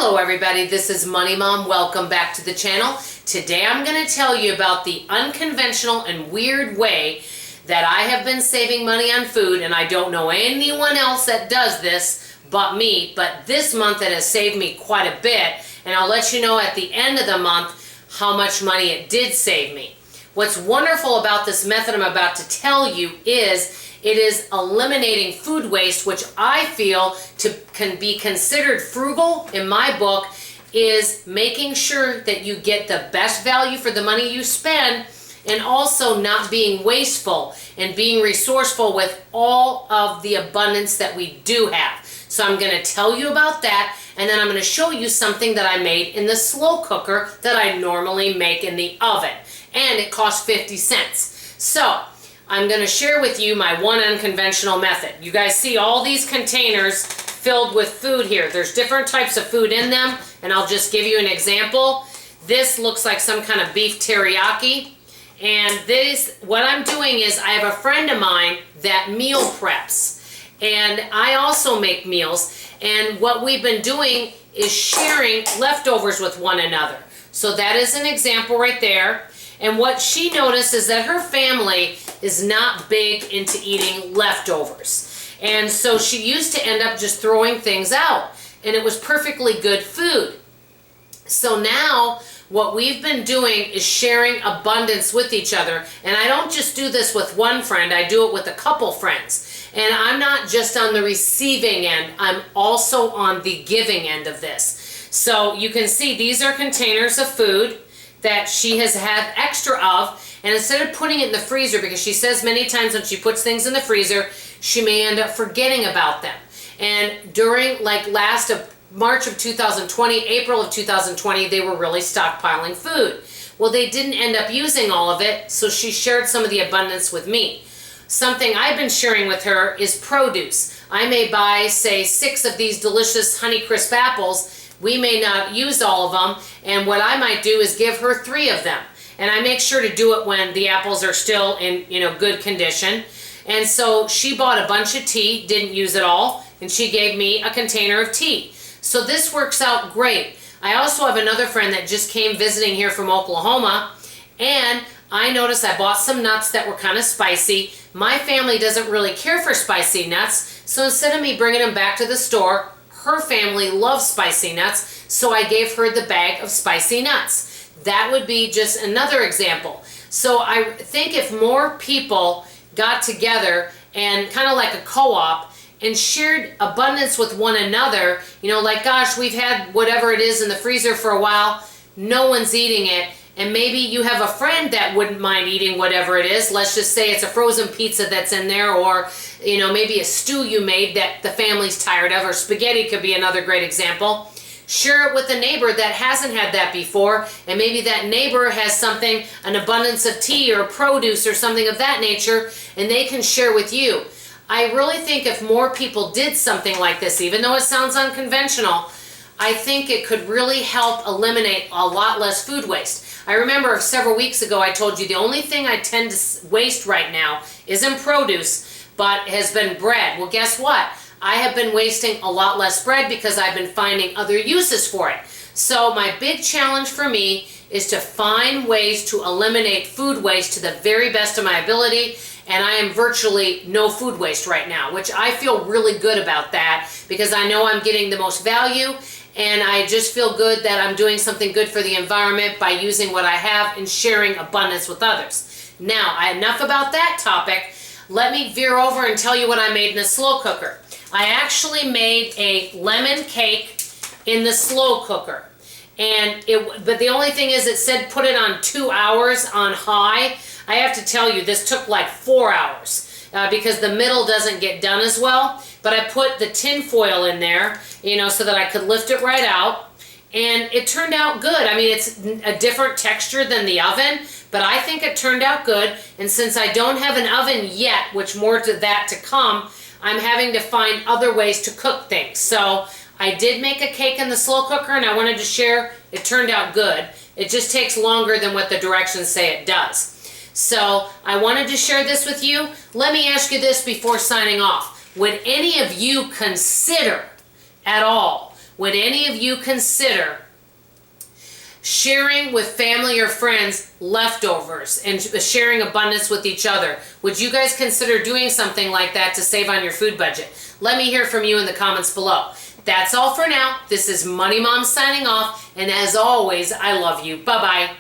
Hello everybody, this is Money Mom. Welcome back to the channel. Today I'm going to tell you about the unconventional and weird way that I have been saving money on food, and I don't know anyone else that does this but me, but this month it has saved me quite a bit, and I'll let you know at the end of the month how much money it did save me. What's wonderful about this method I'm about to tell you is it is eliminating food waste, which I feel can be considered frugal in my book, is making sure that you get the best value for the money you spend, and also not being wasteful and being resourceful with all of the abundance that we do have. So I'm going to tell you about that, and then I'm going to show you something that I made in the slow cooker that I normally make in the oven, and it costs 50 cents. So I'm going to share with you my one unconventional method. You guys see all these containers filled with food here. There's different types of food in them, and I'll just give you an example. This looks like some kind of beef teriyaki. And this, what I'm doing is, I have a friend of mine that meal preps, and I also make meals, and what we've been doing is sharing leftovers with one another. So that is an example right there. And what she noticed is that her family is not big into eating leftovers. And so she used to end up just throwing things out, and it was perfectly good food. So now what we've been doing is sharing abundance with each other. And I don't just do this with one friend, I do it with a couple friends. And I'm not just on the receiving end, I'm also on the giving end of this. So you can see these are containers of food that she has had extra of, and instead of putting it in the freezer, because she says many times when she puts things in the freezer, she may end up forgetting about them. And during March of 2020, April of 2020, they were really stockpiling food. Well, they didn't end up using all of it, so she shared some of the abundance with me. Something I've been sharing with her is produce. I may buy, say, 6 of these delicious Honeycrisp apples. We may not use all of them, and what I might do is give her 3 of them. And I make sure to do it when the apples are still in, good condition. And so she bought a bunch of tea, didn't use it all, and she gave me a container of tea. So this works out great. I also have another friend that just came visiting here from Oklahoma, and I noticed I bought some nuts that were kind of spicy. My family doesn't really care for spicy nuts, so instead of me bringing them back to the store, her family loves spicy nuts, so I gave her the bag of spicy nuts. That would be just another example. So I think if more people got together and kind of like a co-op and shared abundance with one another, like, gosh, we've had whatever it is in the freezer for a while, no one's eating it, and maybe you have a friend that wouldn't mind eating whatever it is. Let's just say it's a frozen pizza that's in there, or maybe a stew you made that the family's tired of, or spaghetti could be another great example. Share it with a neighbor that hasn't had that before, and maybe that neighbor has something, an abundance of tea or produce or something of that nature, and they can share with you. I really think if more people did something like this, even though it sounds unconventional, I think it could really help eliminate a lot less food waste. I remember several weeks ago I told you the only thing I tend to waste right now isn't produce, but has been bread. Well, guess what? I have been wasting a lot less bread because I've been finding other uses for it. So my big challenge for me is to find ways to eliminate food waste to the very best of my ability, and I am virtually no food waste right now, which I feel really good about that because I know I'm getting the most value, and I just feel good that I'm doing something good for the environment by using what I have and sharing abundance with others. Now, enough about that topic. Let me veer over and tell you what I made in the slow cooker. I actually made a lemon cake in the slow cooker. But the only thing is, it said put it on 2 hours on high. I have to tell you, this took like 4 hours because the middle doesn't get done as well. But I put the tin foil in there, so that I could lift it right out. And it turned out good. I mean, it's a different texture than the oven, but I think it turned out good. And since I don't have an oven yet, which more to that to come, I'm having to find other ways to cook things. So I did make a cake in the slow cooker, and I wanted to share. It turned out good. It just takes longer than what the directions say it does. So I wanted to share this with you. Let me ask you this before signing off. Would any of you consider at all would any of you consider sharing with family or friends leftovers and sharing abundance with each other? Would you guys consider doing something like that to save on your food budget? Let me hear from you in the comments below. That's all for now. This is Money Mom signing off, and as always, I love you. Bye-bye.